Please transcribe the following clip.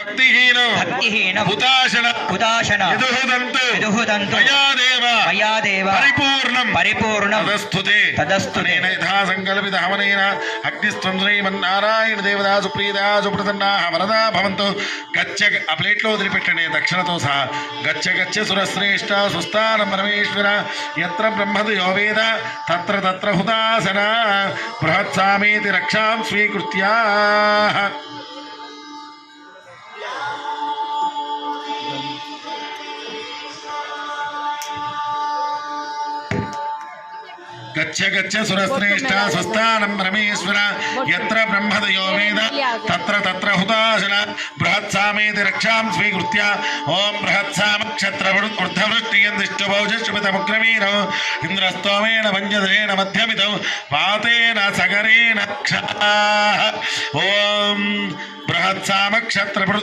భక్తిహీన హుతాశన యదుహుదంతు మయా దేవ పరిపూర్ణం తదస్తుతే సంకల్పిత హవనేన అగ్నిస్త్వం శ్రీమన్నారాయణ దేవతా సుప్రీదా సుప్రసన్నా వరదా భవంతు. గచ్చ ఆ ప్లేట్లో వదిలిపెట్టండి దక్షిణతో సహా. గచ్చ గచ్చ సురశ్రేష్ఠ సుస్థానం పరమేశ్వర యత్ర బ్రహ్మదు యో వేద తత్ర తత్ర హుతాసన బృహత్సామేతి రక్షాం స్వీకృత్య. గచ్చ గచ్చ సురశ్రేష్ఠ స్వస్థానం పరమేశ్వర యత్ర బ్రహ్మదయో వేద తత్ర తత్ర హుతాశన బృహత్సామేతి రక్షాం స్వీకృత్య. ఓం బృహత్సామక్షత్రవృష్టియందిష్టభౌజశ్రుతముగ్రవీరో ఇంద్రస్తోమేన వంజధరేణ మధ్యమితం వాతేన సగరేణ క్ష. ఓం బృహత్సామక్షత్ర